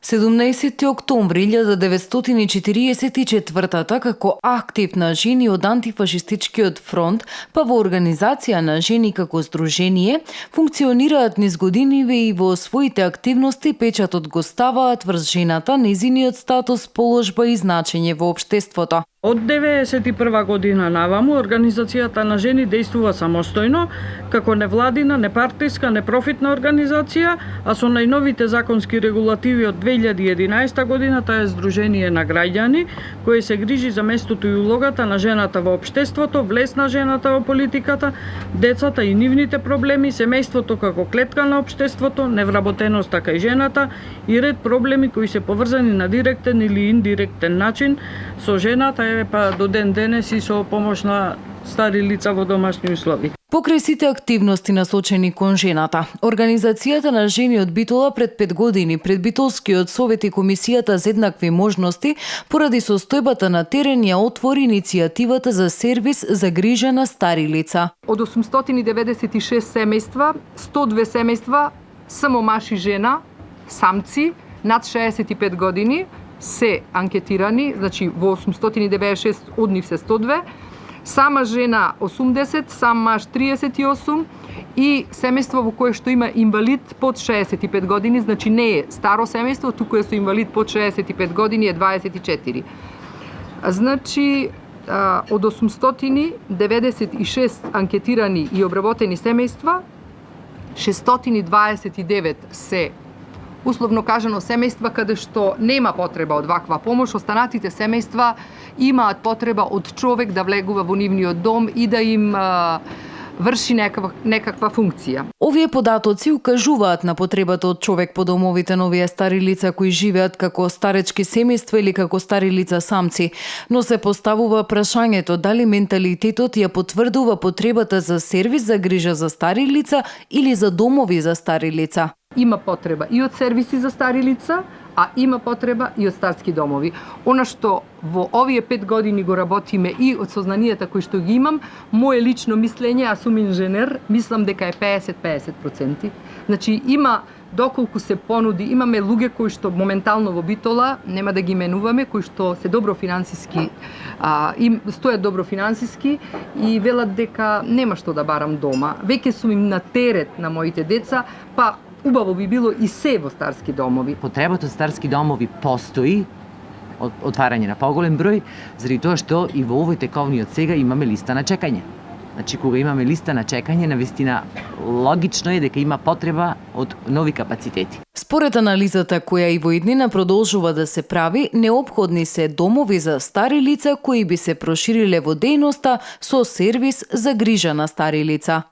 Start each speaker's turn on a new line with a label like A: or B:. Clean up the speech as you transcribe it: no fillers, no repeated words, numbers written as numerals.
A: 17 октомври 1944 како актив на жени од антифашистичкиот фронт, па во Организација на жени како здружение, функционираат низ годиниве и во своите активности печатот го ставаат врз жената, незиниот статус, положба и значење во општеството.
B: Од 1991 година наваму Организацијата на жени действува самостојно, како невладина, непартиска, непрофитна организација, а со најновите законски регулативи од 2011 година таа е здружение на граѓани, кое се грижи за местото и улогата на жената во општеството, влез на жената во политиката, децата и нивните проблеми, семејството како клетка на општеството, невработеноста кај жената и ред проблеми кои се поврзани на директен или индиректен начин со жената, па до ден денес и со помош на стари лица во домашни услови.
A: Покрај сите активности насочени кон жената, Организацијата на жени од Битола пред 5 години пред Битолскиот совет и Комисијата за еднакви можности поради состојбата на терен ја отвори иницијативата за сервис за грижа на стари лица.
C: Од 896 семејства, 102 семејства само маж и жена, самци над 65 години се анкетирани, значи во 896 од нив се 102, сама жена 80, сам маж 38 и семејство во кое што има инвалид под 65 години, значи не е старо семејство, туку е со инвалид под 65 години е 24. Значи од 896 анкетирани и обработени семејства, 629 се условно кажано семејства каде што нема потреба од ваква помош, останатите семејства имаат потреба од човек да влегува во нивниот дом и да им врши некаква функција.
A: Овие податоци укажуваат на потребата од човек по домовите на овие стари лица кои живеат како старечки семејства или како стари лица самци, но се поставува прашањето дали менталитетот ја потврдува потребата за сервис за грижа за стари лица или за домови за стари лица.
C: Има потреба и од сервиси за стари лица, а има потреба и од старски домови. Она што во овие 5 години го работиме и од сознанијата кои што ги имам, моje лично мислење, аз сум инженер, мислам дека е 50-50%. Значи има доколку се понуди, имаме луѓе кои што моментално во Битола, нема да ги именуваме, кои што се добро финансиски, им стојат добро финансиски и велат дека нема што да барам дома. Веќе сум им на терет на моите деца, па убаво би било и се во старски домови.
D: Потребата од старски домови постои, отварање на поголем број, заради тоа што и во овој тековниот сега имаме листа на чекање. Значи, кога имаме листа на чекање, навистина логично е дека има потреба од нови капацитети.
A: Според анализата која и во иднина продолжува да се прави, неопходни се домови за стари лица кои би се прошириле во дејноста со сервис за грижа на стари лица.